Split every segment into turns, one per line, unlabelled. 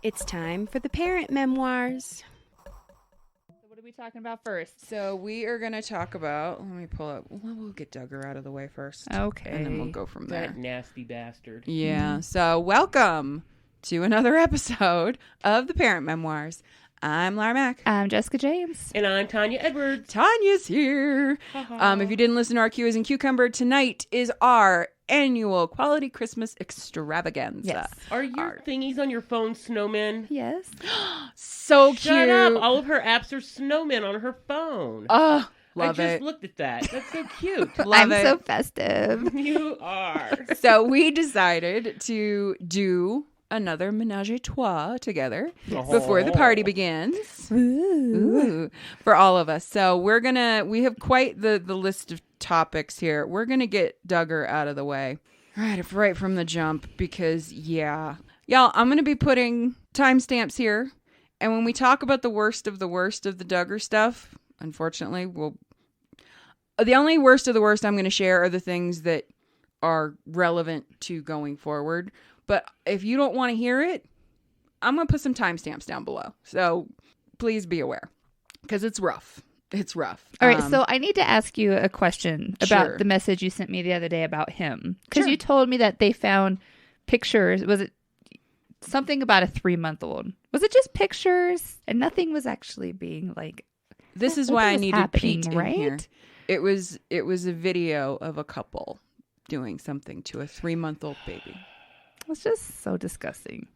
It's time for the parent memoirs.
What are we talking about first?
So we are going to talk about, let me pull up, we'll get Duggar out of the way first.
Okay.
And then we'll go from there.
That nasty bastard.
Yeah. So welcome to another episode of the Parent Memoirs. I'm Lara Mack.
I'm Jessica James.
And I'm Tanya Edwards.
Tanya's here. If you didn't listen to our Q as in Cucumber, tonight is our annual Quality Christmas Extravaganza.
Yes.
Are your thingies on your phone snowmen?
Yes.
So cute.
Shut up. All of her apps are snowmen on her phone.
Oh,
I
love
just
it.
looked at that. That's so cute.
Love
I'm
it.
so festive.
You are.
So we decided to do another menage a trois together before the party begins. Ooh, for all of us. So we have quite the list of topics here. We're going to get Duggar out of the way right from the jump because, y'all, I'm going to be putting timestamps here. And when we talk about the worst of the Duggar stuff, unfortunately, the only worst of the worst I'm going to share are the things that are relevant to going forward. But if you don't want to hear it, I'm going to put some timestamps down below. So please be aware because it's rough. It's rough.
All right. So I need to ask you a question about
Sure.
the message you sent me the other day about him. Because
Sure.
you told me that they found pictures. Was it something about a 3-month-old? Was it just pictures and nothing was actually being like...
This is
nothing
why I
was
needed
happening,
Pete
right?
in here. It was a video of a couple doing something to a 3-month-old baby.
It's just so disgusting.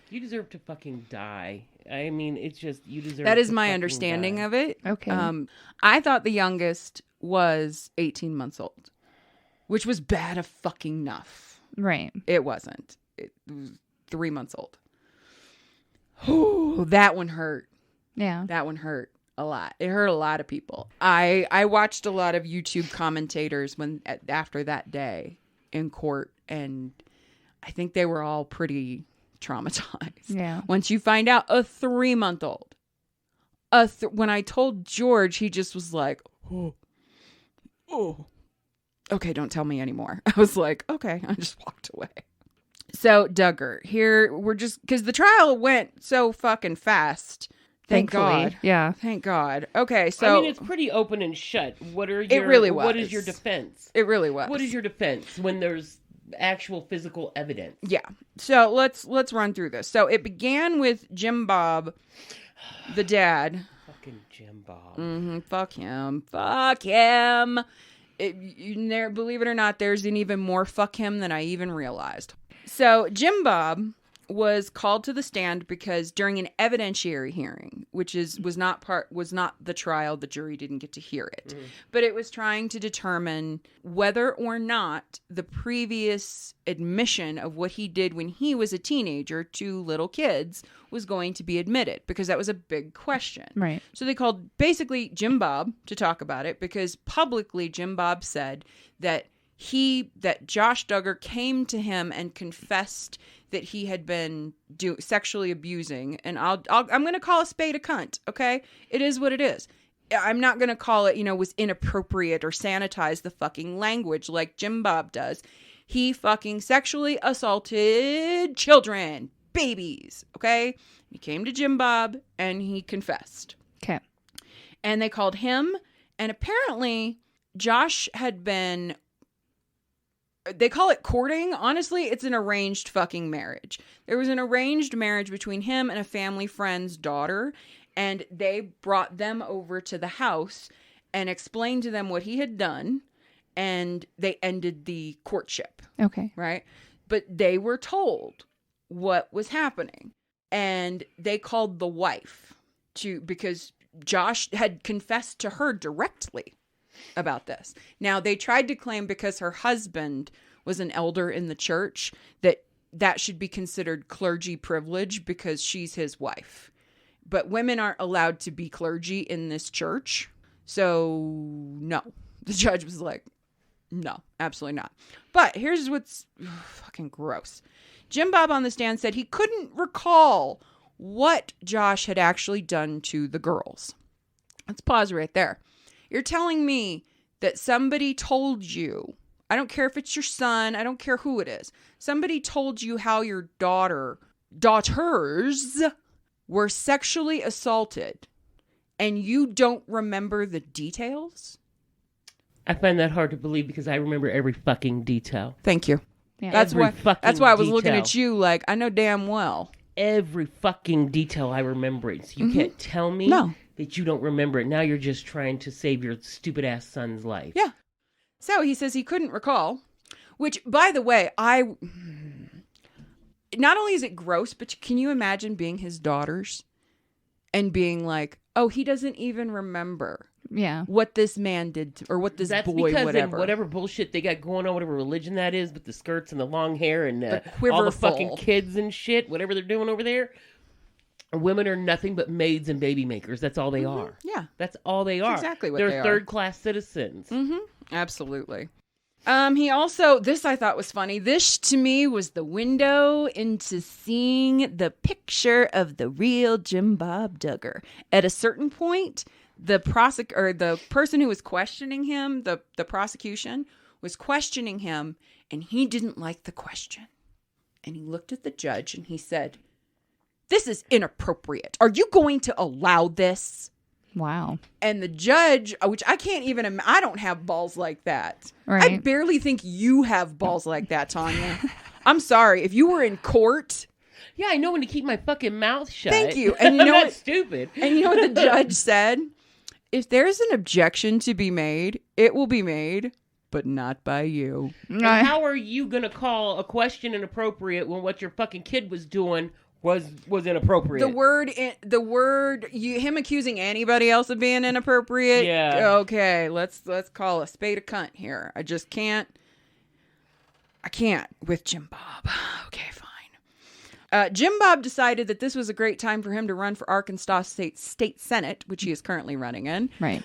You deserve to fucking die. I mean, it's just, you deserve
That is
to
my
fucking
understanding
die.
of it.
Okay.
I thought the youngest was 18 months old, which was bad a fucking enough.
Right.
It wasn't. It was 3 months old. Oh, that one hurt.
Yeah.
That one hurt a lot. It hurt a lot of people. I watched a lot of YouTube commentators after that day in court, and I think they were all pretty traumatized.
Yeah.
Once you find out a 3-month-old, when I told George, he just was like, oh, okay, don't tell me anymore. I was like, okay, I just walked away. So Duggar, here we're just, because the trial went so fucking fast. Thank
Thankfully.
God.
Yeah.
Thank God. Okay, so.
I mean, it's pretty open and shut. What are your?
It really
What
was.
is your defense?
It really was.
What is your defense when there's actual physical evidence?
Yeah. So let's run through this. So it began with Jim Bob, the dad.
Fucking Jim Bob.
Mm-hmm. Fuck him. Fuck him. Believe it or not, there's an even more fuck him than I even realized. So Jim Bob was called to the stand because during an evidentiary hearing, which was not the trial, the jury didn't get to hear it, but it was trying to determine whether or not the previous admission of what he did when he was a teenager to little kids was going to be admitted, because that was a big question.
Right.
So they called basically Jim Bob to talk about it, because publicly Jim Bob said that Josh Duggar came to him and confessed that he had been sexually abusing, and I'm going to call a spade a cunt, okay? It is what it is. I'm not going to call it, was inappropriate or sanitize the fucking language like Jim Bob does. He fucking sexually assaulted children, babies, okay? He came to Jim Bob and he confessed.
Okay.
And they called him, and apparently Josh had been... They call it courting. Honestly, it's an arranged fucking marriage. There was an arranged marriage between him and a family friend's daughter, and they brought them over to the house and explained to them what he had done, and they ended the courtship.
Okay.
Right? But they were told what was happening, and they called the wife because Josh had confessed to her directly about this. Now, they tried to claim because her husband was an elder in the church that should be considered clergy privilege because she's his wife. But women aren't allowed to be clergy in this church. So, no. The judge was like, no, absolutely not. But here's what's fucking gross. Jim Bob on the stand said he couldn't recall what Josh had actually done to the girls. Let's pause right there. You're telling me that somebody told you, I don't care if it's your son, I don't care who it is, somebody told you how your daughter daughters were sexually assaulted and you don't remember the details?
I find that hard to believe because I remember every fucking detail.
Thank you.
Yeah.
That's
Every
why
fucking
I was looking
detail.
at you like, I know damn well.
Every fucking detail I remember it. So you can't tell me
No.
that you don't remember it. Now you're just trying to save your stupid ass son's life.
Yeah. So he says he couldn't recall, which, by the way, not only is it gross, but can you imagine being his daughters and being like, oh, he doesn't even remember
Yeah.
what this man did or what this
That's
boy,
because
whatever.
in whatever bullshit they got going on, whatever religion that is, with the skirts and the long hair and all the
quiverful.
fucking kids and shit, whatever they're doing over there, women are nothing but maids and baby makers. That's all they are.
Yeah.
That's all they are.
exactly what
they're
they are.
third-class citizens.
Absolutely. He also, this I thought was funny. This to me was the window into seeing the picture of the real Jim Bob Duggar. At a certain point, the person who was questioning him, the prosecution was questioning him, and he didn't like the question. And he looked at the judge and he said, "This is inappropriate. Are you going to allow this?"
Wow.
And the judge, which I can't even, I don't have balls like that. I
Right.
barely think you have balls like that, Tanya. I'm sorry. If you were in court,
Yeah, I know when to keep my fucking mouth shut.
Thank you. And you
I'm
know
not
what-
stupid.
and you know what the judge said? If there's an objection to be made, it will be made, but not by you.
And how are you gonna call a question inappropriate when what your fucking kid was doing was inappropriate?
Him accusing anybody else of being inappropriate.
Yeah.
Okay, let's call a spade a cunt here. I just can't. I can't with Jim Bob. Okay, fine. Jim Bob decided that this was a great time for him to run for Arkansas State Senate, which he is currently running in.
Right.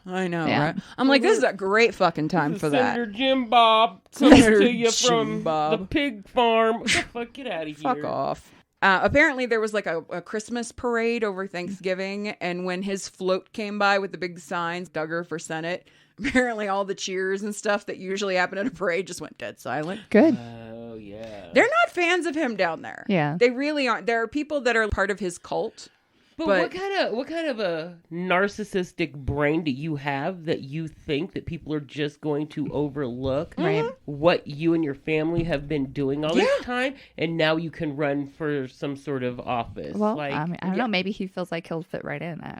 I know,
Yeah.
right? I'm like, this is a great fucking time for that.
Senator Jim Bob comes
Senator
to you
Jim
from
Bob.
the pig farm. What the fuck? Get out of here.
Fuck off. Apparently there was like a Christmas parade over Thanksgiving, and when his float came by with the big signs, Duggar for Senate, apparently all the cheers and stuff that usually happen at a parade just went dead silent.
Good.
Oh, yeah.
They're not fans of him down there.
Yeah.
They really aren't. There are people that are part of his cult.
But what kind of a narcissistic brain do you have that you think that people are just going to overlook
Right.
what you and your family have been doing all this time, and now you can run for some sort of office?
Well,
like,
I don't know. Maybe he feels like he'll fit right in. I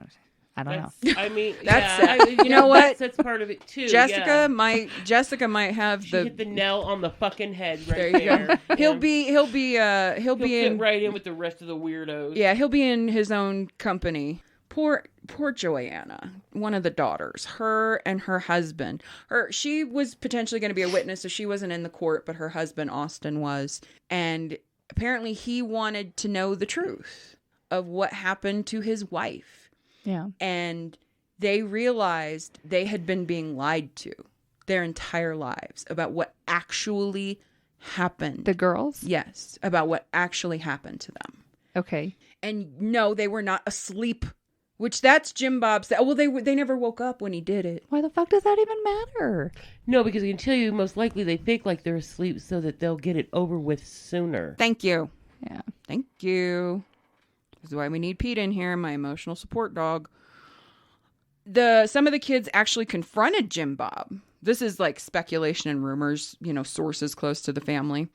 don't know.
that's, I mean,
That's
yeah,
you know what?
That's part of it too.
Jessica
yeah.
might have
She
the.
hit the nail on the fucking head right
There
there.
you go. He'll
Yeah.
be
He'll
in
fit right in with the rest of the weirdos.
Yeah, he'll be in his own company. Poor Joanna, one of the daughters, her and her husband. She was potentially going to be a witness, so she wasn't in the court, but her husband, Austin, was. And apparently he wanted to know the truth of what happened to his wife.
Yeah.
And they realized they had been being lied to their entire lives about what actually happened.
The girls?
Yes, about what actually happened to them.
Okay.
And no, they were not asleep, which that's Jim Bob said. Oh, well, they never woke up when he did it.
Why the fuck does that even matter?
No, because I can tell you, most likely they fake like they're asleep so that they'll get it over with sooner.
Thank you.
Yeah.
Thank you. This is why we need Pete in here, my emotional support dog. Some of the kids actually confronted Jim Bob. This is like speculation and rumors, sources close to the family.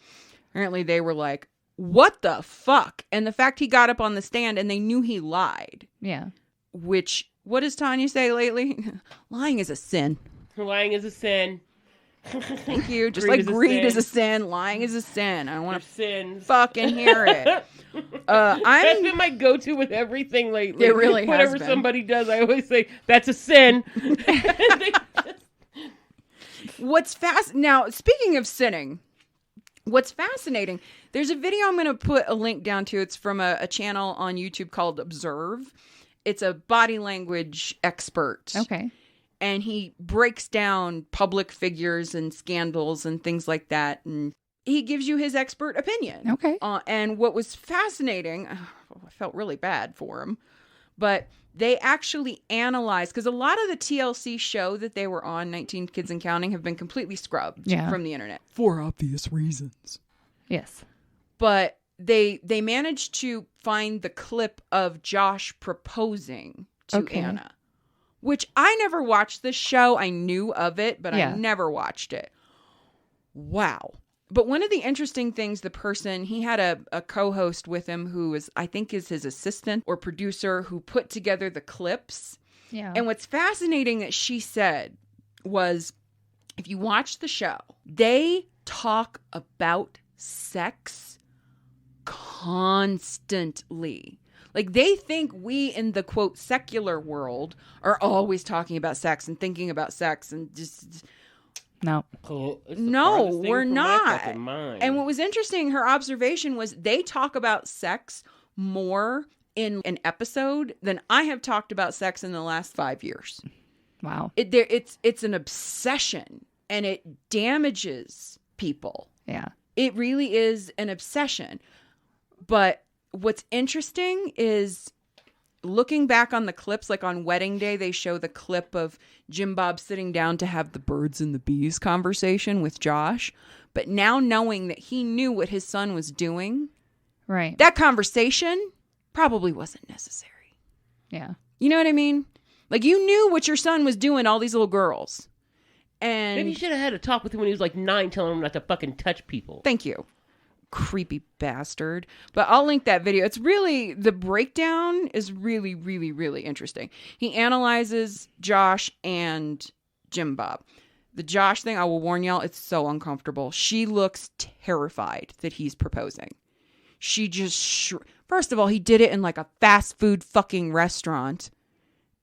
Apparently they were like, what the fuck? And the fact he got up on the stand and they knew he lied.
Yeah.
Which, what does Tanya say lately? Lying is a sin.
Lying is a sin.
Thank you. Just
Greed
like
is a
greed
sin.
is a sin, lying is a sin. I don't
Your
want to
sins.
fucking hear it.
That's
I'm
been my go-to with everything lately.
It really has
Whatever
been.
somebody does, I always say, that's a sin.
Now, speaking of sinning, what's fascinating, there's a video I'm going to put a link down to. It's from a channel on YouTube called Observe. It's a body language expert.
Okay.
And he breaks down public figures and scandals and things like that. And he gives you his expert opinion.
Okay.
And what was fascinating, I felt really bad for him, but they actually analyzed, because a lot of the TLC show that they were on, 19 Kids and Counting, have been completely scrubbed
Yeah.
from the internet. For obvious reasons.
Yes.
But they managed to find the clip of Josh proposing to Anna, which I never watched this show. I knew of it, but I never watched it. Wow. But one of the interesting things, he had a co-host with him who I think is his assistant or producer, who put together the clips.
Yeah.
And what's fascinating that she said was, if you watch the show, they talk about sex constantly. Like, they think we in the, quote, secular world are always talking about sex and thinking about sex and just...
No,
we're not. And what was interesting, her observation was they talk about sex more in an episode than I have talked about sex in the last 5 years.
Wow.
It's an obsession, and it damages people.
Yeah.
It really is an obsession. But what's interesting is looking back on the clips, like on wedding day, they show the clip of Jim Bob sitting down to have the birds and the bees conversation with Josh. But now knowing that he knew what his son was doing,
right,
that conversation probably wasn't necessary.
Yeah.
You know what I mean? Like, you knew what your son was doing, all these little girls. And
maybe you should have had a talk with him when he was like 9, telling him not to fucking touch people.
Thank you. Creepy bastard. But I'll link that video. It's really, the breakdown is really, really, really interesting. He analyzes Josh and Jim Bob. The Josh thing, I will warn y'all, it's so uncomfortable. She looks terrified that he's proposing. She just, first of all, he did it in like a fast food fucking restaurant.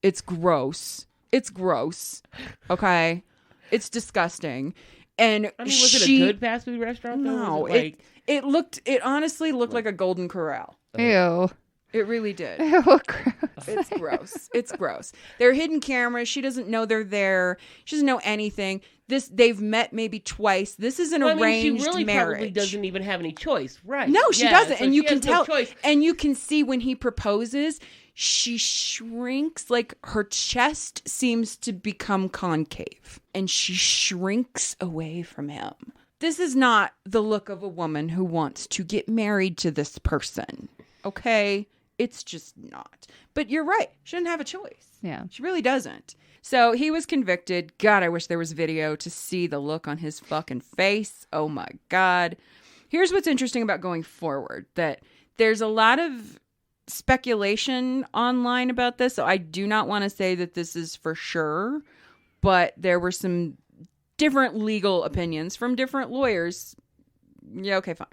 It's gross. It's gross. Okay? It's disgusting. And
I mean, was it a good fast food restaurant though?
No, it honestly looked like a Golden Corral.
Ew.
It really did.
Ew, gross.
It's gross. It's gross. There are hidden cameras. She doesn't know they're there. She doesn't know anything. They've met maybe twice. This is an arranged
she really
marriage.
Probably doesn't even have any choice, right?
No, she doesn't.
So
and you can tell.
No,
and you can see when he proposes, she shrinks, like her chest seems to become concave, and she shrinks away from him. This is not the look of a woman who wants to get married to this person. Okay? It's just not. But you're right. She doesn't have a choice.
Yeah.
She really doesn't. So he was convicted. God, I wish there was video to see the look on his fucking face. Oh my God. Here's what's interesting about going forward, that there's a lot of speculation online about this. So I do not want to say that this is for sure, but there were some different legal opinions from different lawyers. Yeah, okay, fine.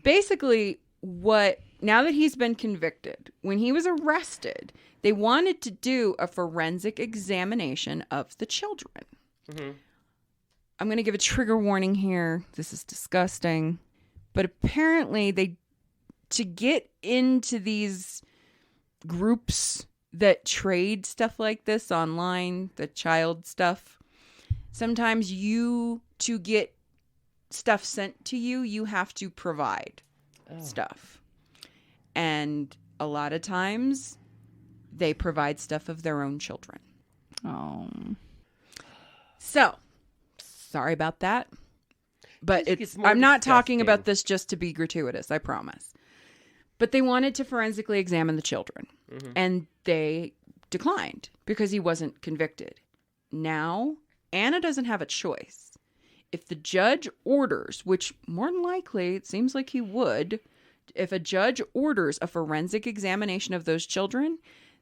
Basically, now that he's been convicted, when he was arrested, they wanted to do a forensic examination of the children. Mm-hmm. I'm going to give a trigger warning here. This is disgusting. But apparently, to get into these groups that trade stuff like this online, the child stuff, sometimes to get stuff sent to you, you have to provide stuff. And a lot of times they provide stuff of their own children.
Oh.
So, sorry about that. But I'm not talking about this just to be gratuitous, I promise. But they wanted to forensically examine the children. Mm-hmm. And they declined because he wasn't convicted. Now, Anna doesn't have a choice. If the judge orders, which more than likely it seems like he would, if a judge orders a forensic examination of those children,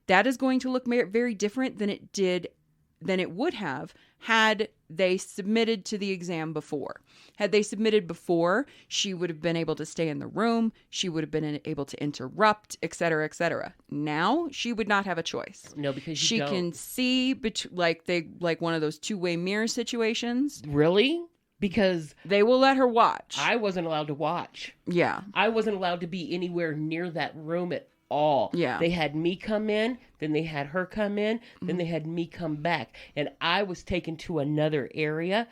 that is going to look very different than it would have had they submitted to the exam before. Had they submitted before, she would have been able to stay in the room. She would have been able to interrupt, et cetera, et cetera. Now, she would not have a choice.
No, because
she can see like one of those two-way mirror situations.
Really? Because
they will let her watch.
I wasn't allowed to watch.
Yeah.
I wasn't allowed to be anywhere near that room at all.
Yeah.
They had me come in, then they had her come in, then they had me come back. And I was taken to another area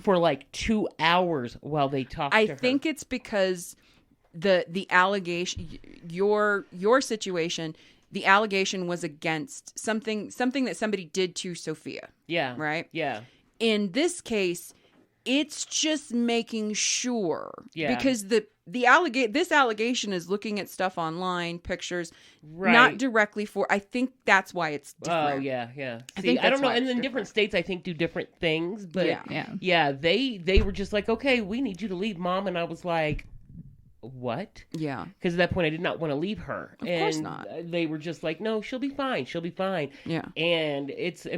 for like 2 hours while they talked to her.
I think it's because the allegation, your situation, the allegation was against something that somebody did to Sophia.
Yeah.
Right?
Yeah.
In this case, it's just making sure.
Yeah.
Because this allegation is looking at stuff online, pictures, not directly for. I think that's why it's different.
Oh yeah.
See,
I don't know. And in different states, I think do different things. But yeah, they were just like, okay, we need you to leave, Mom, and I was like, what?
Yeah.
Because at that point, I did not want to leave her.
Of course not.
They were just like, no, she'll be fine. She'll be fine.
Yeah.
And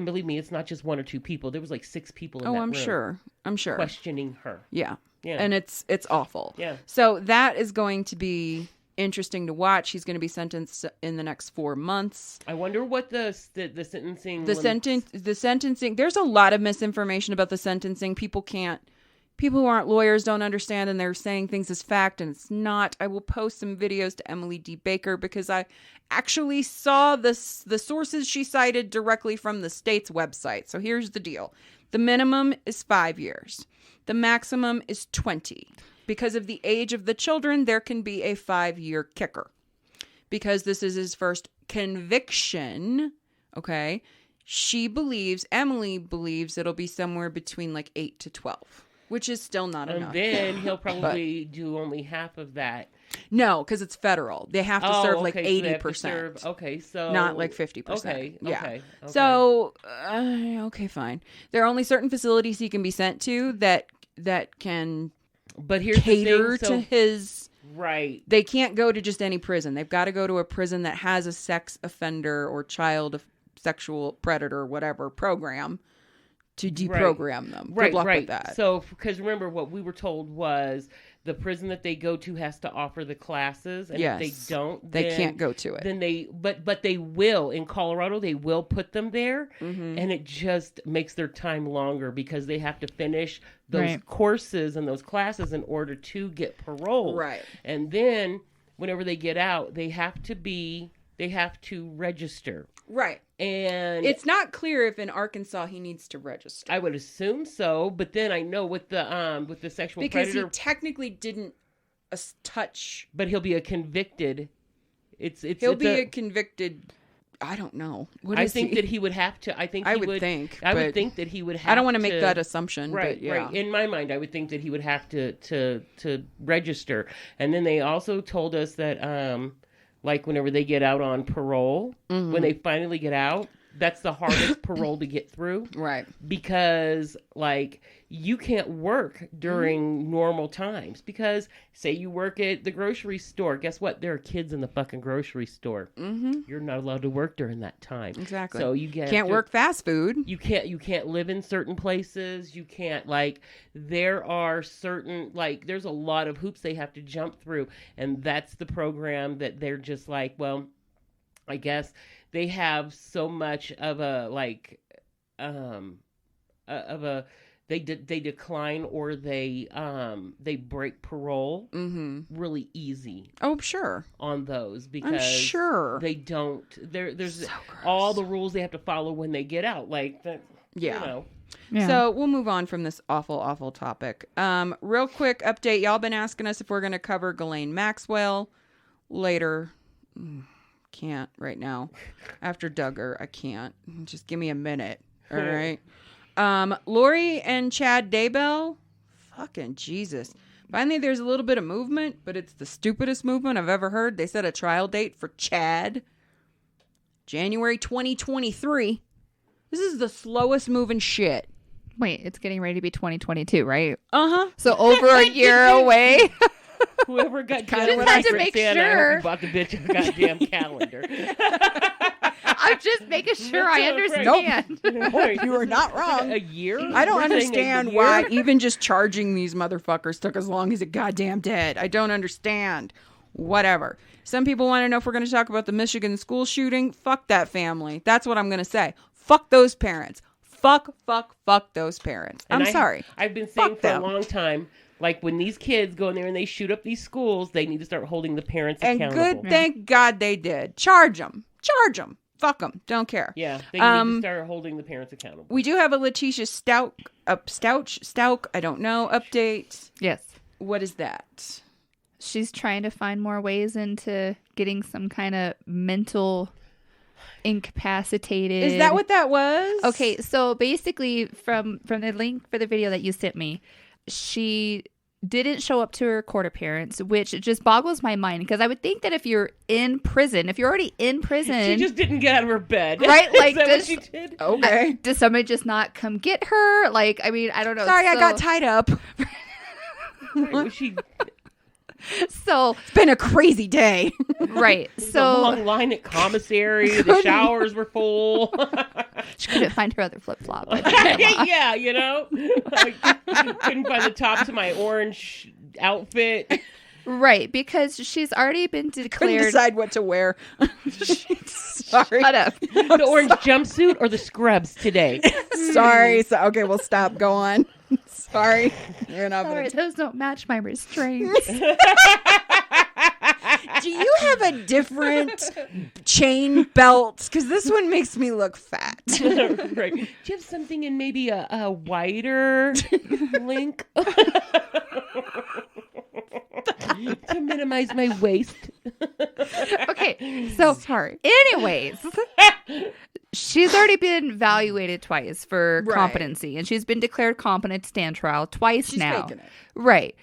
believe me, it's not just 1 or 2 people. There was like 6 people in that room.
I'm sure.
Questioning her.
Yeah.
Yeah.
And it's awful.
Yeah.
So that is going to be interesting to watch. He's going to be sentenced in the next 4 months.
I wonder what the sentencing...
The sentencing... There's a lot of misinformation about the sentencing. People who aren't lawyers don't understand, and they're saying things as fact, and it's not. I will post some videos to Emily D. Baker because I actually saw the sources she cited directly from the state's website. So here's the deal. The minimum is 5 years. The maximum is 20. Because of the age of the children, there can be a 5-year kicker. Because this is his first conviction, okay, Emily believes it'll be somewhere between like 8 to 12. Which is still not enough.
And then he'll probably do only half of that.
No, because it's federal. They have to serve like 80%.
So
not like 50%.
Okay.
So, okay, fine. There are only certain facilities he can be sent to that can cater to his...
Right.
They can't go to just any prison. They've got to go to a prison that has a sex offender or child sexual predator, whatever, program to deprogram them. Good luck with that.
So, because remember, what we were told was the prison that they go to has to offer the classes, and if they don't,
they can't go to it.
Then but they will in Colorado. They will put them there, and it just makes their time longer because they have to finish those courses and those classes in order to get parole.
Right,
and then whenever they get out, they have to register.
Right.
And
it's not clear if in Arkansas he needs to register.
I would assume so, but then I know with the sexual predator,
because he technically didn't touch.
But he'll be a convicted.
He'll be a convicted. I don't know.
I think that he would have to. I would think that he would have.
I don't want to make that assumption.
Right.
But yeah.
Right. In my mind, I would think that he would have to register. And then they also told us that like whenever they get out on parole, when they finally get out, that's the hardest parole to get through.
Right.
Because like you can't work during normal times because say you work at the grocery store. Guess what? There are kids in the fucking grocery store. You're not allowed to work during that time.
Exactly.
So you can't
work fast food.
You can't live in certain places. You can't there are certain there's a lot of hoops they have to jump through. And that's the program that they're just like, well, I guess they have so much of a they decline or they break parole really easy.
Oh, sure.
On those because
I'm sure
they don't. There's so all the rules they have to follow when they get out. Yeah. You know.
Yeah. So we'll move on from this awful topic. Real quick update. Y'all been asking us if we're going to cover Ghislaine Maxwell later. Can't right now. After Duggar, I can't. Just give me a minute. All right. Lori and Chad Daybell. Fucking Jesus. Finally, there's a little bit of movement, but it's the stupidest movement I've ever heard. They set a trial date for Chad. January 2023. This is the slowest moving shit.
Wait, it's getting ready to be 2022, right?
Uh-huh.
So over a year away.
Whoever got
just had to make sure.
Bought the bitch a goddamn calendar.
I'm just making sure I understand.
Nope, you are not wrong.
A year?
I don't understand why even just charging these motherfuckers took as long as it goddamn did. I don't understand. Whatever. Some people want to know if we're going to talk about the Michigan school shooting. Fuck that family. That's what I'm going to say. Fuck those parents. Fuck those parents. I'm sorry.
I've been saying for a long time, when these kids go in there and they shoot up these schools, they need to start holding the parents accountable.
And good, thank God they did. Charge them. Fuck them. Don't care.
Yeah, they need to start holding the parents accountable.
We do have a Letecia Stauch, I don't know, update.
Yes.
What is that?
She's trying to find more ways into getting some kind of mental incapacitated.
Is that what that was?
Okay, so basically from the link for the video that you sent me, she didn't show up to her court appearance, which just boggles my mind because I would think that if you're in prison, if you're already in prison,
She just didn't get out of her bed.
Right? Like,
Is that what
does-
she did?
Okay.
does somebody just not come get her? Like, I mean, I don't know.
Sorry, I
So-
got tied up.
Right, was she
So,
It's been a crazy day.
right.
a
So,
long line at commissary. The showers were full.
she couldn't find her other flip flop.
Yeah, you know, like, couldn't find the top to my orange outfit.
Right. Because she's already been
Couldn't
declared.
decide what to wear. Sorry.
Shut up.
The orange jumpsuit or the scrubs today.
Sorry. So, okay, we'll stop. Go on. Sorry. You're not
Sorry,
gonna...
those don't match my restraints.
Do you have a different chain belt? Because this one makes me look fat.
Right. Do you have something in maybe a wider link to minimize my waist?
Okay. So,
Sorry.
anyways, she's already been evaluated twice for
Right.
competency, and she's been declared competent to stand trial twice
She's
now.
faking it.
Right.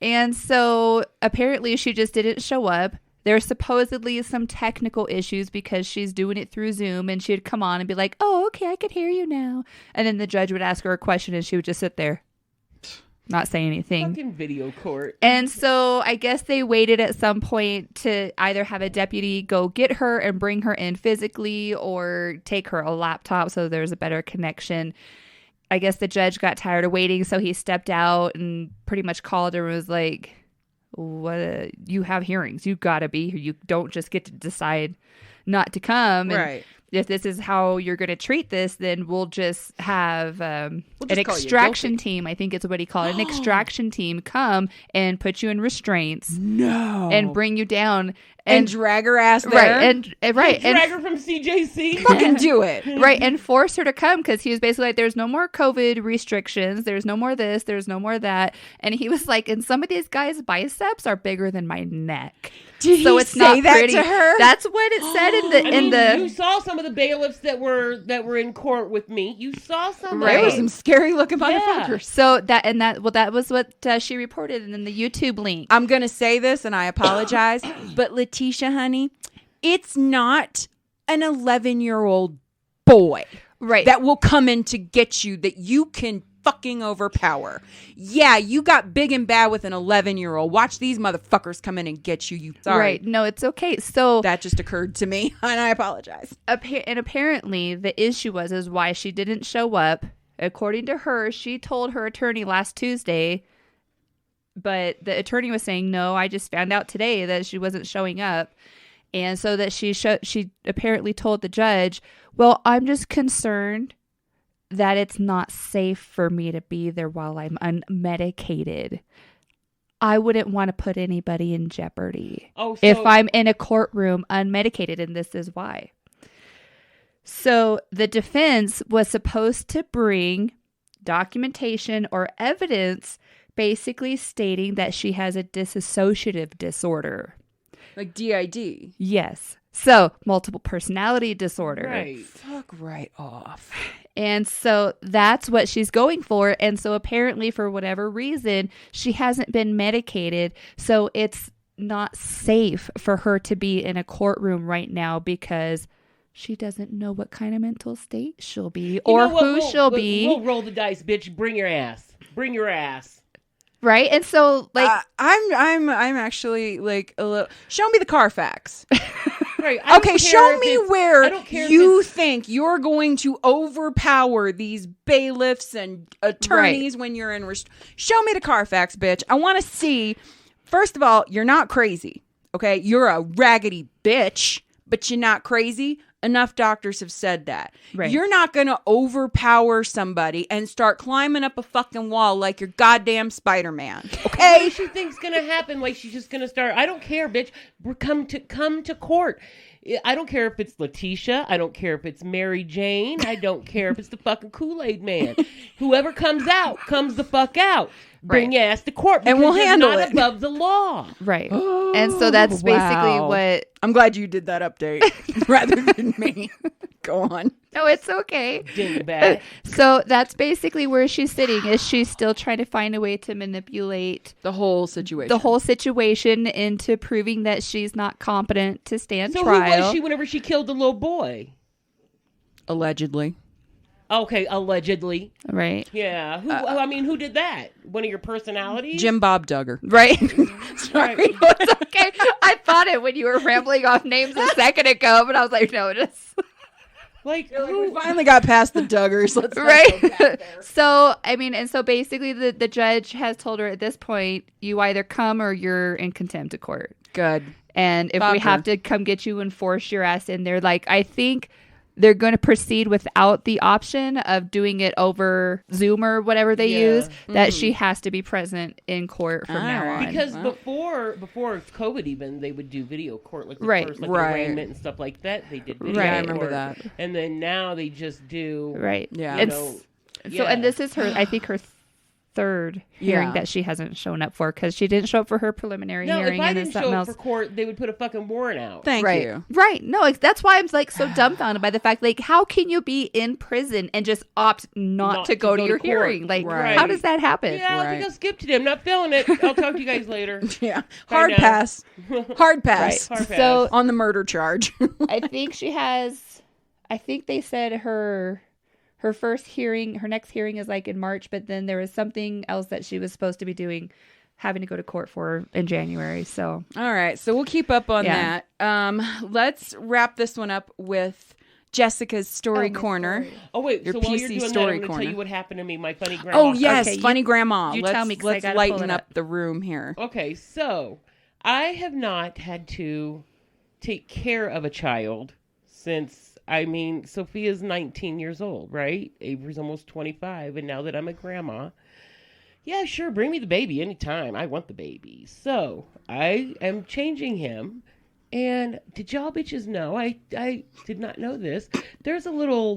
And so apparently she just didn't show up. There's supposedly some technical issues because she's doing it through Zoom, and she'd come on and be like, oh, okay, I can hear you now. And then the judge would ask her a question and she would just sit there, not say anything.
Fucking video court.
And so I guess they waited at some point to either have a deputy go get her and bring her in physically or take her a laptop so there's a better connection. I guess the judge got tired of waiting, so he stepped out and pretty much called her and was like, "What? You have hearings. You got to be here. You don't just get to decide not to come. And
Right.
if this is how you're going to treat this, then we'll just have an
just call you
extraction
guilty."
team. I think it's what he called it. An extraction team come and put you in restraints
No.
and bring you down
and drag her ass there.
right and right and
Drag her from CJC.
fucking do it.
right, and force her to come because he was basically like, there's no more COVID restrictions. There's no more this. There's no more that. And he was like, and some of these guys' biceps are bigger than my neck.
Did
So
he
it's
say
not
that
pretty.
to her?
That's what it said in the
I mean,
in
you
the.
saw some of the bailiffs that were in court with me. You saw some.
Right.
There were
Of
some scary looking
Yeah.
motherfuckers.
So that was what she reported in the YouTube link.
I'm going to say this and I apologize, but Letecia, honey, it's not an 11-year-old boy
Right.
that will come in to get you that you can fucking overpower. Yeah, you got big and bad with an 11-year-old. Watch these motherfuckers come in and get you. Sorry.
Right. No, it's okay. So
That just occurred to me and I apologize.
and apparently the issue is why she didn't show up. According to her, she told her attorney last Tuesday, but the attorney was saying, no, I just found out today that she wasn't showing up. And so that she apparently told the judge, well, I'm just concerned that it's not safe for me to be there while I'm unmedicated. I wouldn't want to put anybody in jeopardy if I'm in a courtroom unmedicated, and this is why. So the defense was supposed to bring documentation or evidence basically stating that she has a dissociative disorder.
Like DID.
Yes. So multiple personality disorder.
Right.
Fuck right off.
And so that's what she's going for. And so apparently for whatever reason, she hasn't been medicated. So it's not safe for her to be in a courtroom right now because she doesn't know what kind of mental state she'll be or who she'll be.
We'll roll the dice, bitch. Bring your ass. Bring your ass.
Right. And so like,
I'm actually like a little. Show me the Carfax.
Right. I don't
Okay,
care
show
if
me
it's- I
where
don't care if
you
it's-
think you're going to overpower these bailiffs and attorneys when you're in. Show me the Carfax, bitch. I want to see. First of all, you're not crazy. Okay, you're a raggedy bitch, but you're not crazy. Enough doctors have said that.
Right.
You're not going to overpower somebody and start climbing up a fucking wall like you're goddamn Spider-Man.
What
Okay?
does she think's gonna happen? Like she's just gonna start. I don't care, bitch. Come to court. I don't care if it's Letecia. I don't care if it's Mary Jane. I don't care if it's the fucking Kool-Aid man. Whoever comes out, comes the fuck out. Bring your ass to court,
And we'll
because you're
handle
not
it.
above the law.
right. And so that's basically
wow.
what.
I'm glad you did that update rather than me. Go on.
No, it's okay.
Dingbat.
So that's basically where she's sitting. Is she's still trying to find a way to manipulate
The whole situation
into proving that she's not competent to stand
So
trial.
who was she whenever she killed the little boy?
Allegedly.
Okay, allegedly.
Right.
Yeah. Who did that? One of your personalities?
Jim Bob Duggar.
Right.
Sorry.
It's okay. I thought it when you were rambling off names a second ago, but I was like, no, just
Like,
We
who?
finally got past the Duggars. Let's not
right.
go back there.
So I mean, and so basically, the judge has told her at this point, you either come or you're in contempt of court.
Good.
And if we
Fucker.
have to come get you and force your ass in there, like I think they're going to proceed without the option of doing it over Zoom or whatever they use. That she has to be present in court from now on.
Because before COVID even, they would do video court, like the
Right.
first, like
Right.
arraignment and stuff like that. They did video
Right.
Yeah, I
court.
remember that.
And then now they just do,
Right.
Yeah.
you
It's
know,
so, and this is her. I think her third hearing
Yeah.
that she hasn't shown up for because she didn't show up for her preliminary
No,
hearing
if I
and then
didn't
something
show
else.
up for court, they would put a fucking warrant out.
Thank
right.
you.
Right. No, that's why I'm like so dumbfounded by the fact, like, how can you be in prison and just opt not to go to your
court.
hearing? Like,
Right.
how does that happen?
Yeah, I
Right.
think I skipped it. I'm not feeling it. I'll talk to you guys later.
Yeah.
Bye
Hard
now.
pass. Hard pass.
Hard pass.
So
On the murder charge.
I think she has. I think they said her first hearing, her next hearing is like in March, but then there was something else that she was supposed to be doing, having to go to court for in January. So
All right. So we'll keep up on
Yeah.
that. Let's wrap this one up with Jessica's story corner.
Oh wait,
Your
so while
PC
you're doing that,
story
I'm going to
corner.
tell you what happened to me, my funny grandma.
Oh, yes.
Okay,
funny grandma.
you
let's
tell me 'cause I
let's
gotta pull
lighten
it
up
up.
the room here.
Okay, so I have not had to take care of a child since, I mean, Sophia's 19 years old, right? Avery's almost 25, and now that I'm a grandma, yeah, sure, bring me the baby anytime. I want the baby. So I am changing him. And did y'all bitches know? I did not know this. There's a little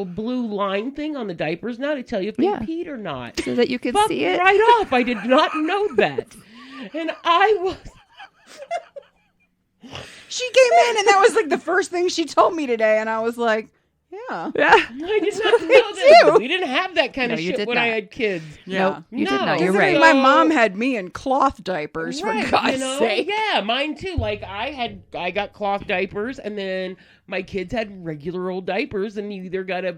blue line thing on the diapers now to tell you if they
Yeah.
peed or not.
so that you can
Fuck
see it.
right off. I did not know that. And I was...
She came in and that was like the first thing she told me today. And I was like, yeah.
Yeah.
I did not know that.
too.
We didn't have that kind
No,
of
you
shit
did
when I
not.
had kids.
Nope. You did
No.
not. You're
Considering
right.
my mom had me in cloth diapers,
Right,
for God's
you know?
sake.
Yeah, mine too. Like I got cloth diapers, and then my kids had regular old diapers, and you either got a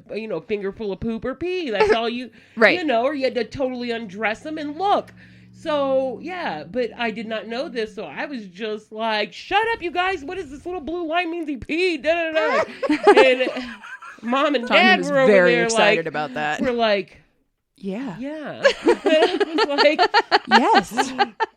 fingerful of poop or pee. That's all you
Right.
or you had to totally undress them and look. So yeah, but I did not know this, so I was just like, "Shut up, you guys! What is this little blue line means he peed?" Da, da, da. And Mom and
Tanya
Dad
was
were over
very
there
excited
like,
about that.
we're like,
Yeah.
yeah. And I was like,
Yes.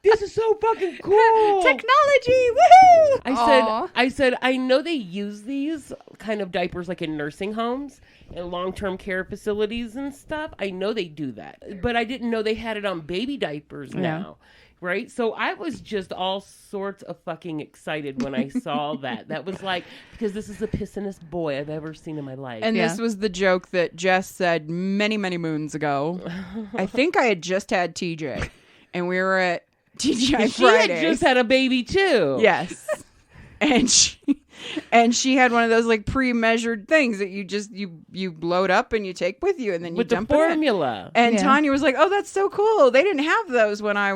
this is so fucking cool.
Technology. Woohoo!
I said, I know they use these kind of diapers like in nursing homes and long-term care facilities and stuff. I know they do that, but I didn't know they had it on baby diapers now. Right? So I was just all sorts of fucking excited when I saw that. That was like, because this is the pissinest boy I've ever seen in my life.
And this was the joke that Jess said many, many moons ago. I think I had just had TJ, and we were at TGI
she had
Fridays.
just had a baby too.
Yes. And she had one of those like pre-measured things that you just you load up and you take with you and then you
With the
dump it in.
formula.
And
Yeah.
Tanya was like, "Oh, that's so cool. They didn't have those when I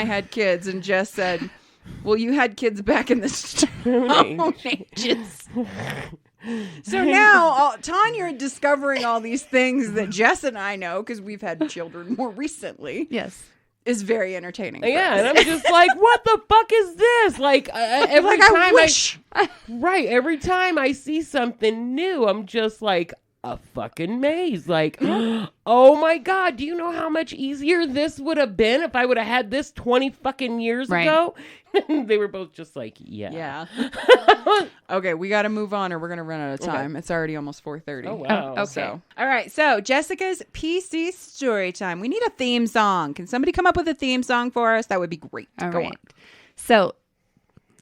had kids." And Jess said, "Well, you had kids back in the Stone Ages." So now Tanya discovering all these things that Jess and I know because we've had children more recently
Yes.
is very entertaining. for
Yeah,
us.
and I'm just like, what the fuck is this? Like every
Like,
time
I wish.
every time I see something new, I'm just like a fucking maze. Like, oh my God, do you know how much easier this would have been if I would have had this 20 fucking years
Right.
ago? They were both just like, yeah.
Okay, we got to move on or we're going to run out of time. It's already almost 4:30.
Oh, wow.
Okay.
So, all right. So, Jessica's PC story time. We need a theme song. Can somebody come up with a theme song for us? That would be great.
All
Go
right.
on.
So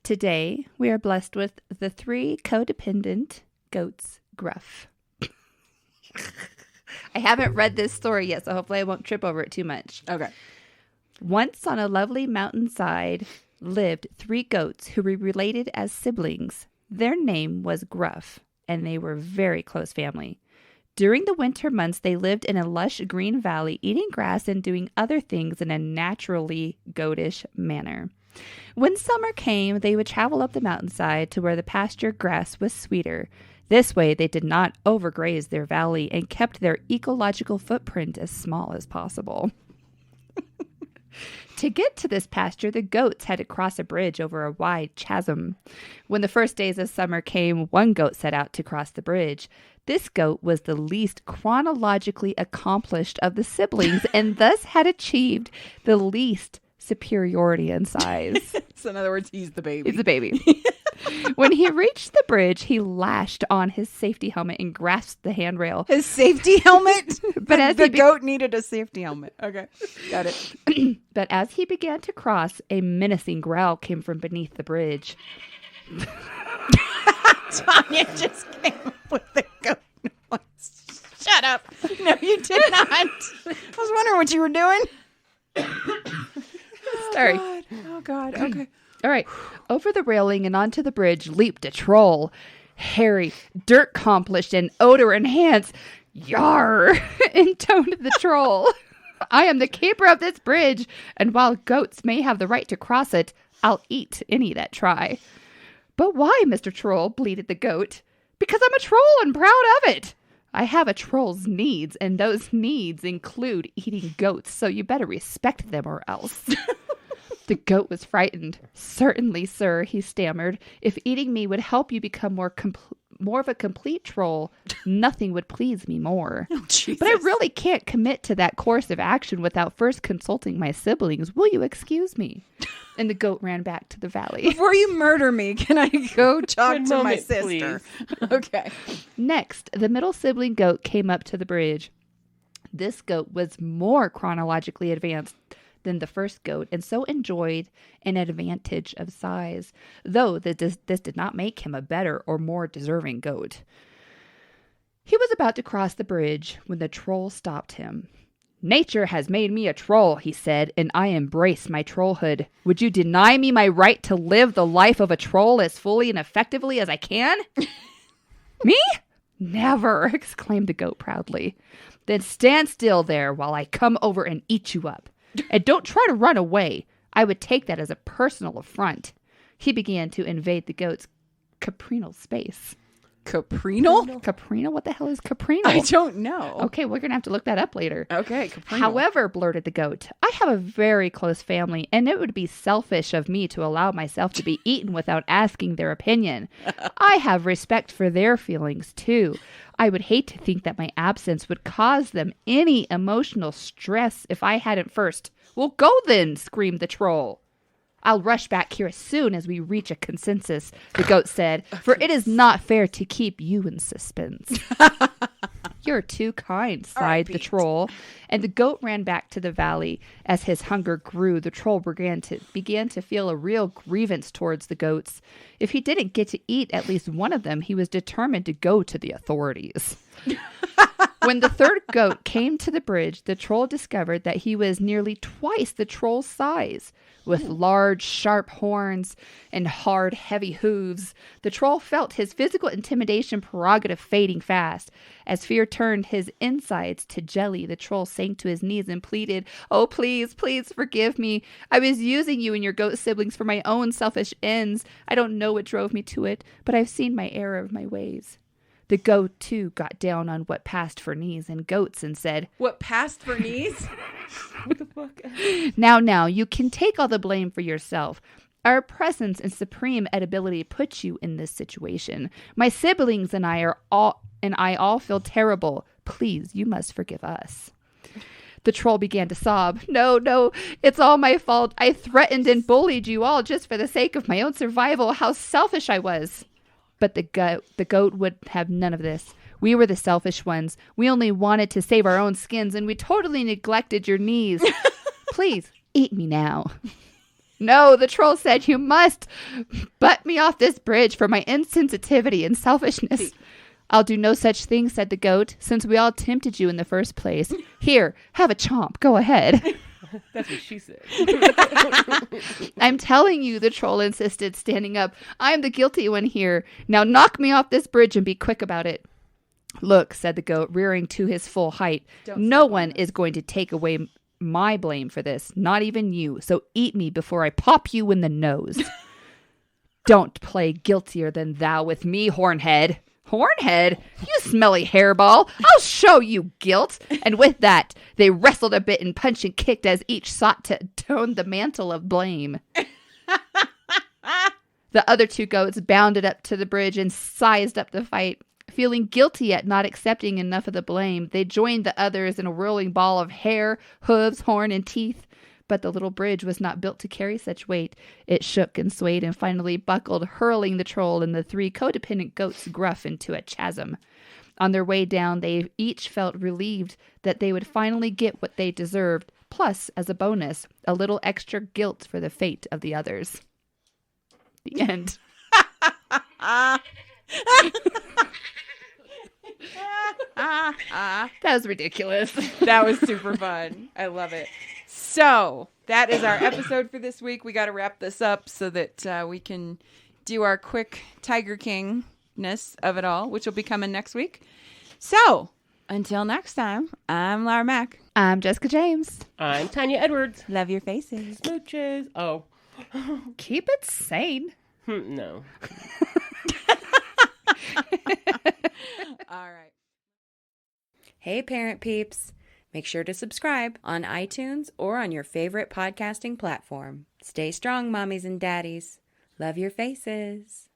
today we are blessed with the 3 codependent goats, Gruff. I haven't read this story yet, so hopefully I won't trip over it too much.
Okay.
Once on a lovely mountainside lived 3 goats who were related as siblings. Their name was Gruff, and they were very close family. During the winter months, they lived in a lush green valley, eating grass and doing other things in a naturally goatish manner. When summer came, they would travel up the mountainside to where the pasture grass was sweeter. This way, they did not overgraze their valley and kept their ecological footprint as small as possible. To get to this pasture, the goats had to cross a bridge over a wide chasm. When the first days of summer came, one goat set out to cross the bridge. This goat was the least chronologically accomplished of the siblings and thus had achieved the least superiority in size.
So in other words, he's the baby.
He's the baby. When he reached the bridge, he lashed on his safety helmet and grasped the handrail.
His safety helmet?
But as
the goat needed a safety helmet. Okay, got it.
But as he began to cross, a menacing growl came from beneath the bridge.
Tanya just came up with the goat noise. Shut up. No, you did not. I was wondering what you were doing.
Sorry.
Oh, God. Okay.
All right. Over the railing and onto the bridge leaped a troll. Hairy, dirt accomplished, and odor enhanced. Yar! Intoned the troll. I am the keeper of this bridge, and while goats may have the right to cross it, I'll eat any that try. But why, Mr. Troll? Bleated the goat. Because I'm a troll and proud of it. I have a troll's needs, and those needs include eating goats, so you better respect them or else. The goat was frightened. Certainly, sir, he stammered. If eating me would help you become more of a complete troll, nothing would please me more.
Oh, Jesus.
But I really can't commit to that course of action without first consulting my siblings. Will you excuse me? And the goat ran back to the valley.
Before you murder me, can I go talk
Good
to my
moment,
sister? Okay.
Next, the middle sibling goat came up to the bridge. This goat was more chronologically advanced than the first goat, and so enjoyed an advantage of size, though this did not make him a better or more deserving goat. He was about to cross the bridge when the troll stopped him. Nature has made me a troll, he said, and I embrace my trollhood. Would you deny me my right to live the life of a troll as fully and effectively as I can? Me? Never, exclaimed the goat proudly. Then stand still there while I come over and eat you up. And don't try to run away. I would take that as a personal affront. He began to invade the goat's caprinal space.
Caprinal?
Caprinal? What the hell is caprinal?
I don't know.
Okay, we're going to have to look that up later.
Okay, caprinal.
However, blurted the goat, I have a very close family, and it would be selfish of me to allow myself to be eaten without asking their opinion. I have respect for their feelings, too. I would hate to think that my absence would cause them any emotional stress if I hadn't first. Well, go then, screamed the troll. I'll rush back here as soon as we reach a consensus, the goat said, for it is not fair to keep you in suspense. You're too kind, sighed the troll, and the goat ran back to the valley. As his hunger grew, the troll began to feel a real grievance towards the goats. If he didn't get to eat at least one of them, he was determined to go to the authorities. When the third goat came to the bridge, the troll discovered that he was nearly twice the troll's size. With large, sharp horns and hard, heavy hooves, the troll felt his physical intimidation prerogative fading fast. As fear turned his insides to jelly, the troll sank to his knees and pleaded, "Oh, please, please forgive me. I was using you and your goat siblings for my own selfish ends. I don't know what drove me to it, but I've seen my error of my ways." The goat, too, got down on what passed for knees and goats and said,
What passed for knees?
What the fuck?
Now, you can take all the blame for yourself. Our presence and supreme edibility put you in this situation. My siblings and I all feel terrible. Please, you must forgive us. The troll began to sob. No, it's all my fault. I threatened and bullied you all just for the sake of my own survival. How selfish I was. But the goat would have none of this. We were the selfish ones. We only wanted to save our own skins, and we totally neglected your needs. Please, eat me now. No, the troll said, you must butt me off this bridge for my insensitivity and selfishness. I'll do no such thing, said the goat, since we all tempted you in the first place. Here, have a chomp. Go ahead.
That's what she said.
I'm telling you, the troll insisted, standing up. I'm the guilty one here. Now knock me off this bridge and be quick about it. Look, said the goat, rearing to his full height. No one is going to take away my blame for this, not even you. So eat me before I pop you in the nose. Don't play guiltier than thou with me, Hornhead. Hornhead? You smelly hairball. I'll show you guilt. And with that, they wrestled a bit and punched and kicked as each sought to don the mantle of blame. The other two goats bounded up to the bridge and sized up the fight. Feeling guilty at not accepting enough of the blame, they joined the others in a whirling ball of hair, hooves, horn, and teeth. But the little bridge was not built to carry such weight. It shook and swayed and finally buckled, hurling the troll and the three codependent goats Gruff into a chasm. On their way down, they each felt relieved that they would finally get what they deserved, plus, as a bonus, a little extra guilt for the fate of the others. The end. That was ridiculous.
That was super fun. I love it. So that is our episode for this week. We got to wrap this up so that we can do our quick Tiger King-ness of it all, which will be coming next week. So until next time, I'm Laura Mack.
I'm Jessica James.
I'm Tanya Edwards.
Love your faces.
Smooches. Oh.
Keep it sane.
No.
All right.
Hey, Parent Peeps. Make sure to subscribe on iTunes or on your favorite podcasting platform. Stay strong, mommies and daddies. Love your faces.